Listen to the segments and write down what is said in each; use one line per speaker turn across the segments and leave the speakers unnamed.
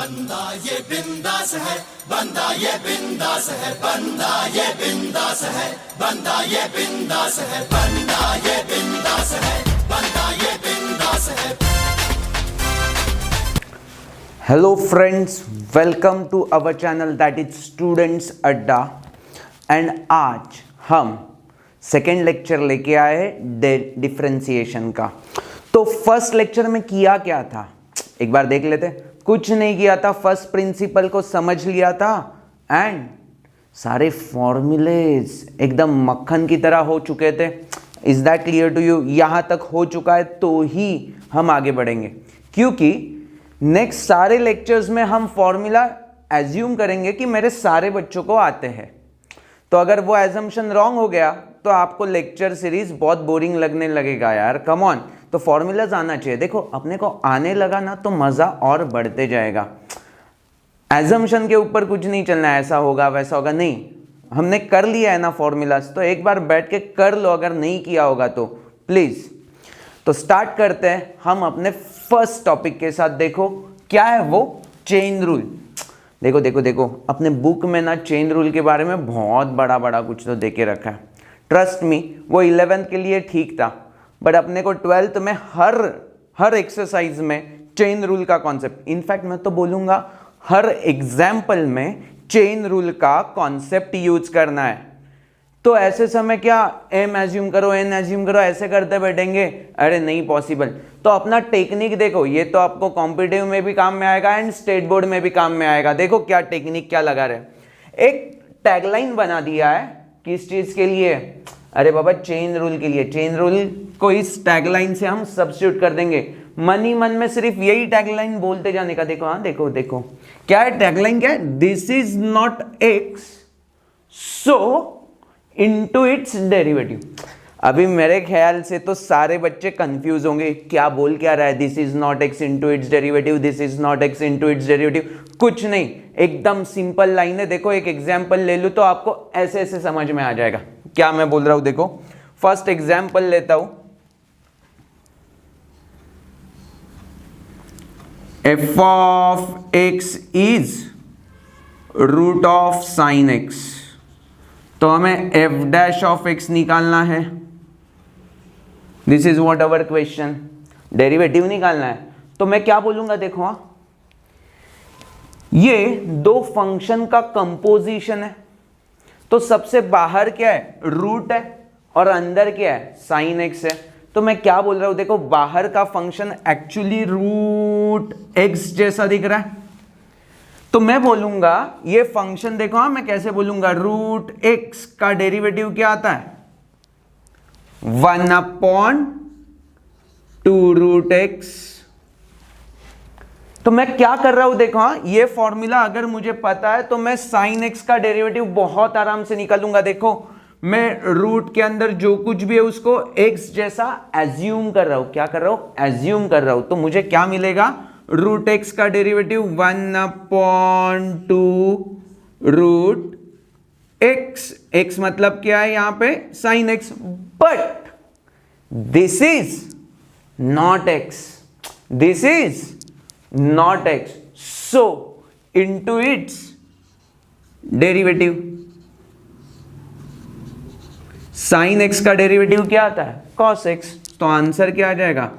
बंदा ये बिंदास है, बंदा ये बिंदास है, बंदा ये बिंदास है, बंदा ये बिंदास है, बंदा ये बिंदास है, बंदा ये बिंदास है।
Hello friends, welcome to our channel that is students Adda. And आज हम सेकेंड लेक्चर लेके आए हैं डिफरेंशिएशन का। तो फर्स्ट लेक्चर में किया क्या था एक बार देख लेते। कुछ नहीं किया था, फर्स्ट प्रिंसिपल को समझ लिया था एंड सारे फॉर्मूलेज एकदम मक्खन की तरह हो चुके थे। Is that clear to you? यहां तक हो चुका है तो ही हम आगे बढ़ेंगे, क्योंकि नेक्स्ट सारे लेक्चर्स में हम फॉर्मूला एज्यूम करेंगे कि मेरे सारे बच्चों को आते हैं। तो अगर वो एजम्पशन रॉन्ग हो गया तो आपको लेक्चर सीरीज बहुत बोरिंग लगने लगेगा यार। कम ऑन, तो फॉर्मूलाज आना चाहिए। देखो अपने को आने लगा ना तो मजा और बढ़ते जाएगा। एजम्पशन के ऊपर कुछ नहीं चलना है, ऐसा होगा वैसा होगा नहीं। हमने कर लिया है ना फॉर्मूलाज, तो एक बार बैठ के कर लो अगर नहीं किया होगा तो प्लीज। तो स्टार्ट करते हैं हम अपने फर्स्ट टॉपिक के साथ। देखो क्या है वो, चेन रूल। देखो देखो देखो, अपने बुक में ना चेन रूल के बारे में बहुत बड़ा बड़ा कुछ तो दे के रखा है। ट्रस्ट मी, वो 11th के लिए ठीक था, बट अपने को 12th में हर एक्सरसाइज में चेन रूल का कॉन्सेप्ट, इनफैक्ट मैं तो बोलूंगा हर एग्जाम्पल में चेन रूल का कॉन्सेप्ट यूज करना है। तो ऐसे समय क्या एम एज्यूम करो, एन एज्यूम करो, ऐसे करते बैठेंगे, अरे नहीं पॉसिबल। तो अपना टेक्निक देखो, ये तो आपको कॉम्पिटिटिव में भी काम में आएगा एंड स्टेट बोर्ड में भी काम में आएगा। देखो क्या टेक्निक क्या लगा रहे। एक टैगलाइन बना दिया है, किस चीज के लिए? अरे बाबा चेन रूल के लिए। चेन रूल को इस टैगलाइन से हम सब्स्टिट्यूट कर देंगे। मन ही मन में सिर्फ यही टैगलाइन बोलते जाने का। देखो हाँ, देखो देखो क्या है टैगलाइन, क्या है? This is not x so into its derivative. अभी मेरे ख्याल से तो सारे बच्चे कंफ्यूज होंगे, क्या बोल क्या रहा है? This is not x into its derivative, this is not x into its derivative. कुछ नहीं, एकदम सिंपल लाइन है। देखो एक एग्जांपल ले लूं तो आपको ऐसे ऐसे समझ में आ जाएगा क्या मैं बोल रहा हूं। देखो फर्स्ट एग्जांपल लेता हूं, f of x is root of sine x. तो हमें एफ डैश ऑफ एक्स निकालना है। This is what our question, derivative निकालना है। तो मैं क्या बोलूंगा, देखो हाँ, ये दो फंक्शन का कंपोजिशन है। तो सबसे बाहर क्या है? रूट है, और अंदर क्या है? साइन एक्स है। तो मैं क्या बोल रहा हूं, देखो बाहर का फंक्शन एक्चुअली रूट एक्स जैसा दिख रहा है। तो मैं बोलूंगा ये फंक्शन, देखो हाँ मैं कैसे बोलूंगा, रूट एक्स का डेरिवेटिव क्या आता है? 1/2 रूट एक्स। तो मैं क्या कर रहा हूं, देखो हाँ, ये फॉर्मूला अगर मुझे पता है तो मैं साइन एक्स का डेरिवेटिव बहुत आराम से निकालूंगा। देखो मैं रूट के अंदर जो कुछ भी है उसको एक्स जैसा एज्यूम कर रहा हूं। क्या कर रहा हूं? एज्यूम कर रहा हूं। तो मुझे क्या मिलेगा? रूट एक्स का डेरिवेटिव 1/2 रूट एक्स। एक्स मतलब क्या है यहां पे? Sine x. But this is not x, this is not x, so into its derivative. Sine x का डेरिवेटिव क्या आता है? Cos x. तो आंसर क्या आ जाएगा?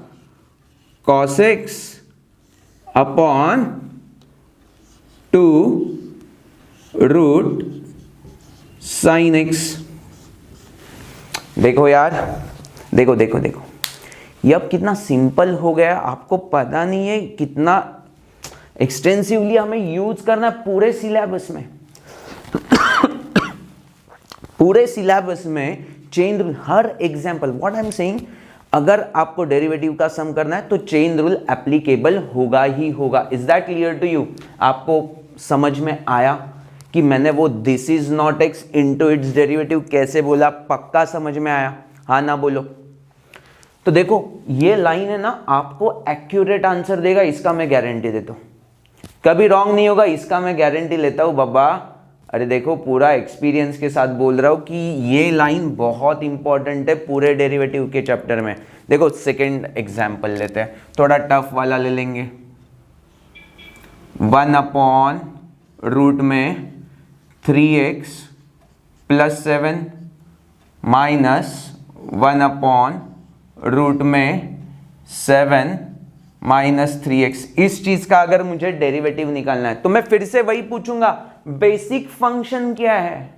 Cos x upon 2 root sine x. देखो यार, देखो देखो देखो, ये अब कितना सिंपल हो गया, आपको पता नहीं है कितना एक्सटेंसिवली हमें यूज करना है पूरे सिलेबस में। पूरे सिलेबस में chain rule, her example, what I am saying, अगर आपको डेरिवेटिव का सम करना है तो चेन रूल एप्लीकेबल होगा ही होगा। Is that clear to you? आपको समझ में आया कि मैंने वो this is not x into its derivative कैसे बोला? पक्का समझ में आया? हाँ ना बोलो। तो देखो ये लाइन है ना, आपको एक्यूरेट आंसर देगा, इसका मैं गारंटी देता हूं। कभी रॉन्ग नहीं होगा, इसका मैं गारंटी लेता हूं बाबा। अरे देखो पूरा एक्सपीरियंस के साथ बोल रहा हूं कि ये लाइन बहुत इंपॉर्टेंट है पूरे डेरिवेटिव के चैप्टर में। देखो सेकंड एग्जांपल लेते हैं, थोड़ा टफ वाला ले लेंगे। 1 अपॉन रूट में 3x plus 7 minus 1 upon root में 7 माइनस 3x। इस चीज का अगर मुझे डेरिवेटिव निकालना है तो मैं फिर से वही पूछूंगा, बेसिक फंक्शन क्या है,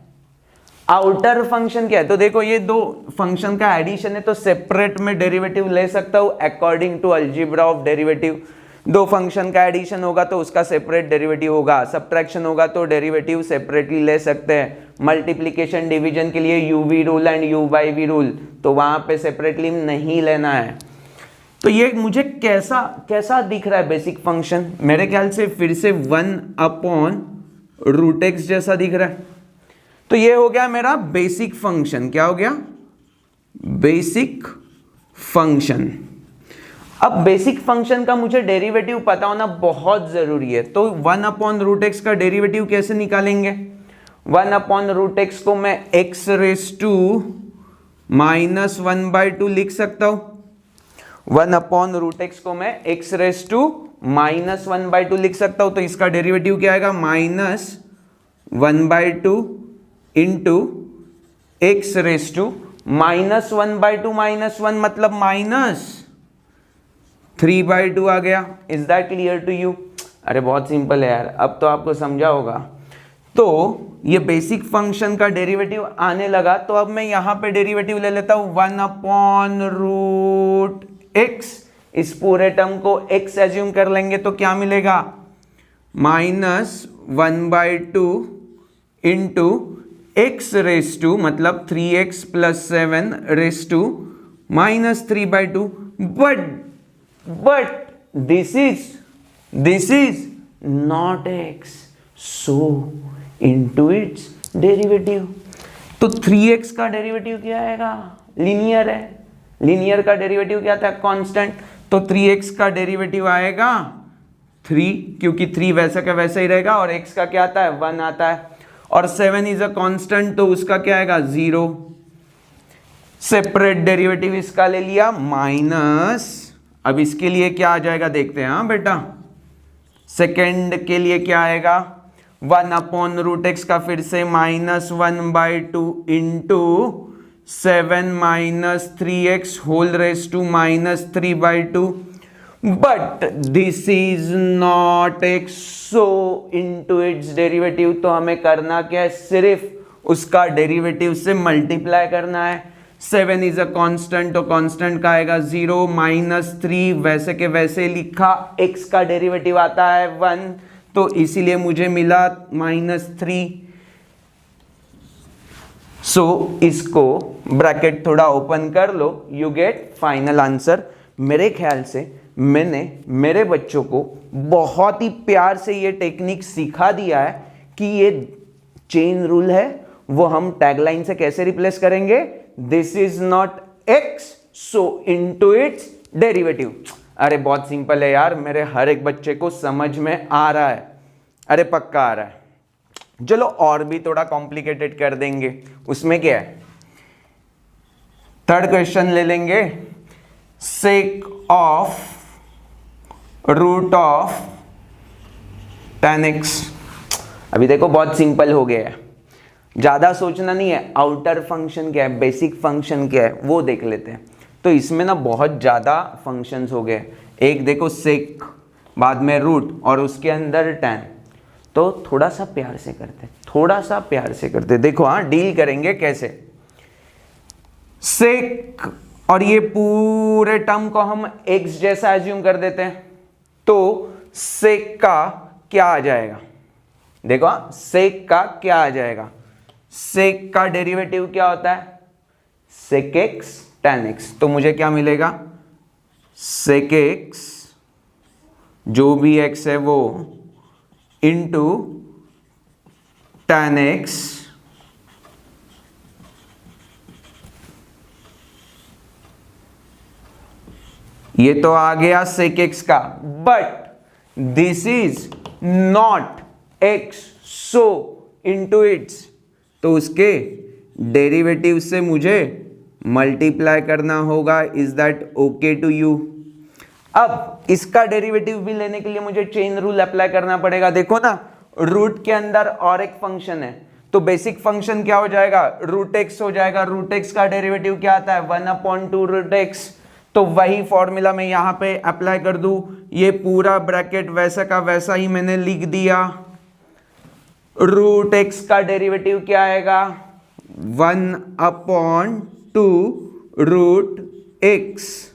आउटर फंक्शन क्या है। तो देखो ये दो फंक्शन का एडिशन है तो सेपरेट में डेरिवेटिव ले सकता हूं according to algebra of derivative. दो फंक्शन का एडिशन होगा तो उसका सेपरेट डेरिवेटिव होगा, सब्ट्रैक्शन होगा तो डेरिवेटिव सेपरेटली ले सकते हैं। मल्टीप्लिकेशन डिवीजन के लिए u v rule and u by v rule, तो वहां पे सेपरेटली नहीं लेना है। तो ये मुझे कैसा कैसा दिख रहा है बेसिक फंक्शन, मेरे ख्याल से फिर से 1 अपॉन रूट एक्स जैसा दिख रहा है। तो ये हो गया मेरा बेसिक फंक्शन। क्या हो गया? Basic function. अब बेसिक फंक्शन का मुझे डेरिवेटिव पता होना बहुत जरूरी है। तो 1 अपॉन रूट एक्स का डेरिवेटिव कैसे निकालेंगे? 1 अपॉन रूट एक्स को मैं एक्स रेस टू माइनस 1/2 लिख सकता हूं। 1 अपॉन रूट एक्स को मैं एक्स रेस टू माइनस 1/2 लिख सकता हूं। तो इसका डेरिवेटिव क्या आएगा? Minus 1/2 into x raise to minus 1/2 minus 1 मतलब माइनस 3/2 आ गया। Is that clear to you? अरे बहुत सिंपल है यार, अब तो आपको समझा होगा। तो ये बेसिक फंक्शन का डेरिवेटिव आने लगा, तो अब मैं यहां पे डेरिवेटिव ले लेता हूं 1 अपॉन रूट एक्स। इस पूरे टर्म को x एज्यूम कर लेंगे तो क्या मिलेगा? Minus 1/2 into x raise to मतलब 3x plus 7 raise to minus 3/2। But this is not x, so into its derivative. तो 3x का डेरिवेटिव क्या आएगा? लीनियर है, लीनियर का डेरिवेटिव क्या था? कांस्टेंट। तो 3x का डेरिवेटिव आएगा 3, क्योंकि 3 वैसा का वैसा ही रहेगा, और x का क्या आता है? 1 आता है, और 7 इज अ कांस्टेंट तो उसका क्या आएगा? 0। सेपरेट डेरिवेटिव इसका ले लिया माइनस, अब इसके लिए क्या आ जाएगा देखते हैं। हाँ बेटा, सेकेंड के लिए क्या आएगा? 1 अपॉन रूट एक्स का फिर से minus 1/2 into 7 minus 3x whole raise to minus 3/2। But this is not x, so into its derivative. तो हमें करना क्या है? सिर्फ उसका डेरिवेटिव से मल्टीप्लाई करना है। 7 इज अ कांस्टेंट, तो कांस्टेंट का आएगा 0 माइनस 3 वैसे के वैसे लिखा। x का डेरिवेटिव आता है 1, तो इसीलिए मुझे मिला -3। सो इसको ब्रैकेट थोड़ा ओपन कर लो, यू गेट फाइनल आंसर। मेरे ख्याल से मैंने मेरे बच्चों को बहुत ही प्यार से ये टेक्निक सिखा दिया है कि ये चेन रूल है, वो हम टैगलाइन से कैसे रिप्लेस करेंगे? This is not x, so into its derivative. अरे बहुत सिंपल है यार, मेरे हर एक बच्चे को समझ में आ रहा है। अरे पक्का आ रहा है। चलो और भी थोड़ा कॉम्प्लिकेटेड कर देंगे। उसमें क्या है? थर्ड क्वेश्चन ले लेंगे। Sec of root of tan x। अभी देखो बहुत सिंपल हो गया है, ज्यादा सोचना नहीं है। आउटर फंक्शन क्या है, बेसिक फंक्शन क्या है, वो देख लेते हैं। तो इसमें ना बहुत ज्यादा फंक्शंस हो गए। एक देखो सेक, बाद में रूट, और उसके अंदर tan। तो थोड़ा सा प्यार से करते, थोड़ा सा प्यार से करते। देखो हाँ, डील करेंगे कैसे। सेक और ये पूरे टर्म को हम x जैसा एज्यूम कर देते हैं, तो सेक का क्या आ जाएगा? देखो हाँ, सेक का क्या आ जाएगा? सेक का डेरिवेटिव क्या होता है? सेक x tan x। तो मुझे क्या मिलेगा? सेक x जो भी x है वो इंटू tan x ये तो आ गया sec x का, but this is not x, so into its, तो उसके डेरिवेटिव से मुझे मल्टीप्लाई करना होगा। Is that okay to you? अब इसका डेरिवेटिव भी लेने के लिए मुझे चेन रूल अप्लाई करना पड़ेगा। देखो ना, रूट के अंदर और एक फंक्शन है, तो बेसिक फंक्शन क्या हो जाएगा, रूट एक्स हो जाएगा। रूट एक्स का डेरिवेटिव क्या आता है, 1/2 रूट एक्स। तो वही फॉर्मूला मैं यहां पे अप्लाई कर दूं, ये पूरा ब्रैकेट वैसा का वैसा ही मैंने लिख दिया। रूट एक्स का डेरिवेटिव क्या आएगा, 1/2 root x,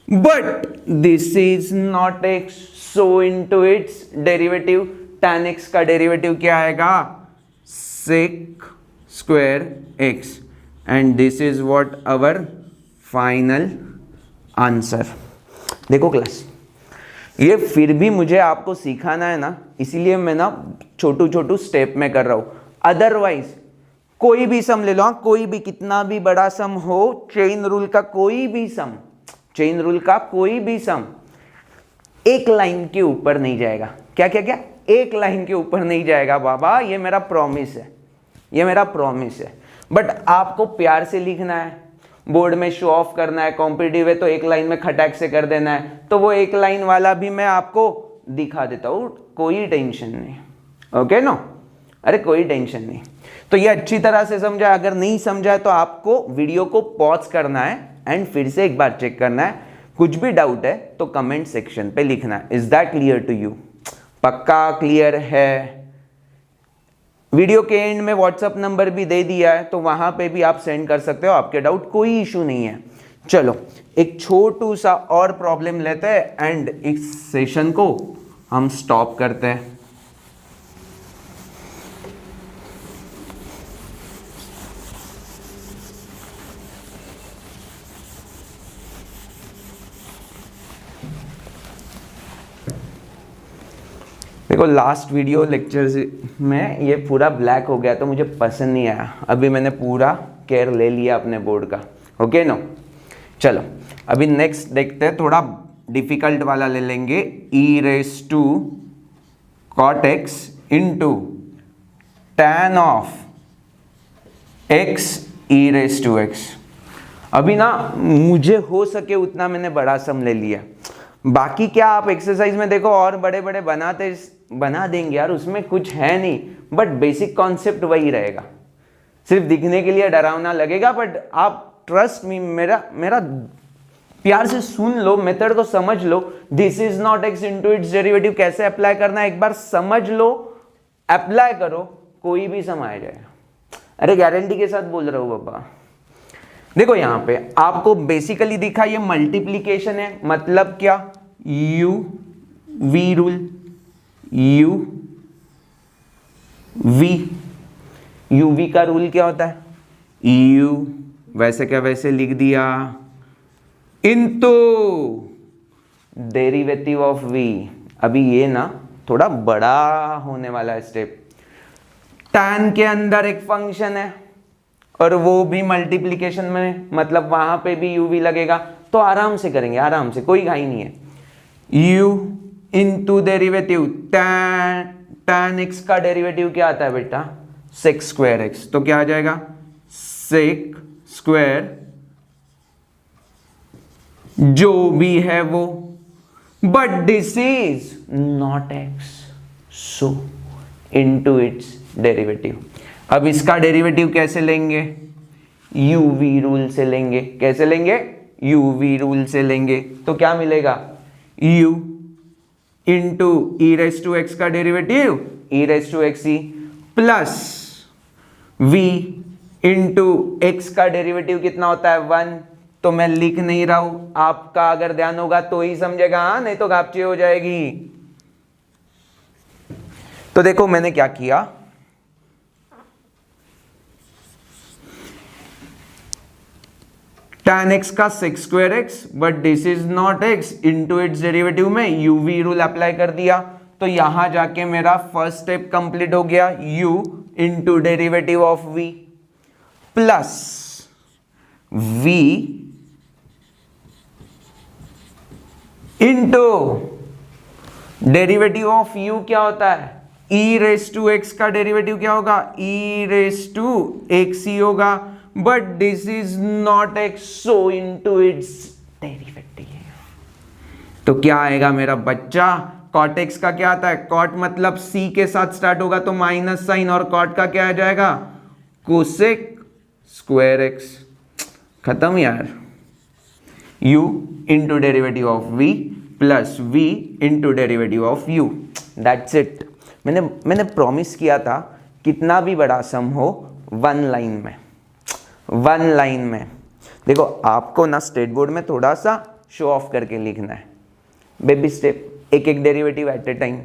but this is not x, so into its derivative tan x का डेरिवेटिव क्या आएगा, sec square x, and this is what our final answer। देखो क्लास, ये फिर भी मुझे आपको सिखाना है ना, इसीलिए मैं ना छोटू छोटू स्टेप में कर रहा हूं। अदरवाइज कोई भी सम ले लो, हाँ, कोई भी कितना भी बड़ा सम हो, चेन रूल का कोई भी सम, चेन रूल का कोई भी सम एक लाइन के ऊपर नहीं जाएगा। क्या क्या क्या, एक लाइन के ऊपर नहीं जाएगा बाबा, ये मेरा प्रॉमिस है, ये मेरा प्रॉमिस है। बट आपको प्यार से लिखना है, बोर्ड में शो ऑफ करना है, कॉम्पिटिटिव है तो एक लाइन में खटाक से कर देना है, तो वो एक लाइन वाला भी मैं आपको दिखा देता हूं, कोई टेंशन नहीं। ओके नो, अरे कोई टेंशन नहीं। तो ये अच्छी तरह से समझा, अगर नहीं समझा है तो आपको वीडियो को पॉज करना है एंड फिर से एक बार चेक करना है। कुछ भी डाउट है तो कमेंट सेक्शन पे लिखना है। Is that clear to you? पक्का क्लियर है? वीडियो के एंड में व्हाट्सएप नंबर भी दे दिया है, तो वहां पे भी आप सेंड कर सकते हो, आपके डाउट कोई इशू नहीं है। चलो एक छोटू सा और प्रॉब्लम लेते हैं एंड इस सेशन को हम स्टॉप करते हैं। देखो लास्ट वीडियो लेक्चर में ये पूरा ब्लैक हो गया तो मुझे पसंद नहीं आया, अभी मैंने पूरा केयर ले लिया अपने बोर्ड का। ओके नो, चलो अभी नेक्स्ट देखते हैं, थोड़ा डिफिकल्ट वाला ले लेंगे। e raise to cot x into tan of x e raise to x. अभी ना मुझे हो सके उतना मैंने बड़ा सम ले लिया, बाकी क्या आप एक्सरसाइज में देखो और बड़े बड़े बना देंगे यार, उसमें कुछ है नहीं, बट बेसिक कॉन्सेप्ट वही रहेगा। सिर्फ दिखने के लिए डरावना लगेगा, बट आप ट्रस्ट मी, मेरा प्यार से सुन लो, मेथड को समझ लो। This is not x into its derivative कैसे अप्लाई करना है एक बार समझ लो, अप्लाई करो, कोई भी सम आ जाएगा। अरे गारंटी के साथ बोल रहा हूं बाबा। देखो यहां पे आपको बेसिकली दिखा ये मल्टीप्लीकेशन है, मतलब क्या, u v rule, u v का रूल क्या होता है, u वैसे क्या वैसे लिख दिया, इनटू डेरिवेटिव ऑफ v। अभी ये ना थोड़ा बड़ा होने वाला है स्टेप। tan के अंदर एक फंक्शन है और वो भी मल्टीप्लीकेशन में, मतलब वहां पे भी u v लगेगा, तो आराम से करेंगे, आराम से, कोई घाई नहीं है। u into derivative tan x का डेरिवेटिव क्या आता है बेटा, sec स्क्वायर x, तो क्या आ जाएगा, sec स्क्वायर जो भी है वो, but this is not x, so into its derivative. अब इसका डेरिवेटिव कैसे लेंगे, uv रूल से लेंगे। कैसे लेंगे, uv रूल से लेंगे, तो क्या मिलेगा, u into e raise to x का derivative e raise to x e, plus v into x का डेरिवेटिव कितना होता है, 1। तो मैं लिख नहीं रहा हूं, आपका अगर ध्यान होगा तो ही समझेगा, हाँ, नहीं तो गापची हो जाएगी। तो देखो मैंने क्या किया, tan x का sec square x, but this is not x, into its derivative में uv रूल अप्लाई कर दिया, तो यहां जाके मेरा फर्स्ट स्टेप कंप्लीट हो गया, u into derivative of v plus v into derivative of u क्या होता है, e रेस टू x का डेरिवेटिव क्या होगा, e रेस टू x ही होगा, but this is not x, so into its derivative. तो क्या आएगा मेरा बच्चा, कॉट एक्स का क्या आता है, कॉट मतलब सी के साथ स्टार्ट होगा तो माइनस साइन, और कॉट का क्या आ जाएगा, कोसेक स्क्वायर एक्स। खत्म यार। u into derivative of v plus v into derivative of u, that's it. मैंने प्रॉमिस किया था कितना भी बड़ा सम हो वन लाइन में। देखो आपको ना स्टेट बोर्ड में थोड़ा सा शो ऑफ करके लिखना है, बेबी स्टेप, एक एक derivative eight A time,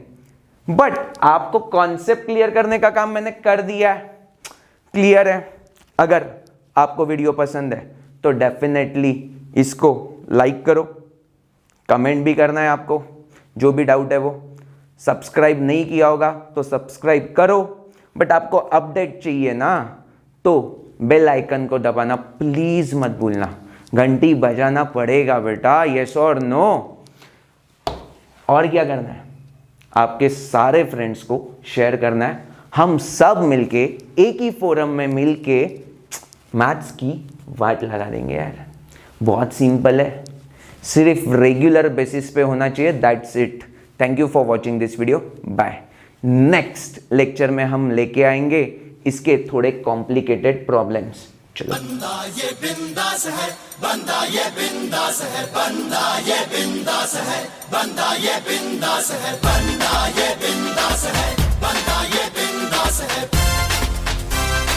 but आपको कॉन्सेप्ट क्लियर करने का काम मैंने कर दिया है। क्लियर है? अगर आपको वीडियो पसंद है तो डेफिनेटली इसको लाइक करो, कमेंट भी करना है आपको, जो भी डाउट है वो। सब्सक्राइब नहीं किया होगा तो सब्सक्राइब करो, बट आपको अपडेट चाहिए ना तो बेल आइकन को दबाना प्लीज मत भूलना, घंटी बजाना पड़ेगा बेटा, यस और नो। और क्या करना है, आपके सारे फ्रेंड्स को शेयर करना है, हम सब मिलके एक ही फोरम में मिलके मैथ्स की वाट लगा देंगे यार। बहुत सिंपल है, सिर्फ रेगुलर बेसिस पे होना चाहिए, that's it. Thank you for watching this video, bye. Next lecture में हम लेके आएंगे इसके थोड़े कॉम्प्लिकेटेड प्रॉब्लम्स। चलो।
बंदा ये बिंदास है, बंदा ये बिंदास है, बंदा ये बिंदास है, बंदा ये बिंदास है, बंदा ये बिंदास है, बंदा ये बिंदास है।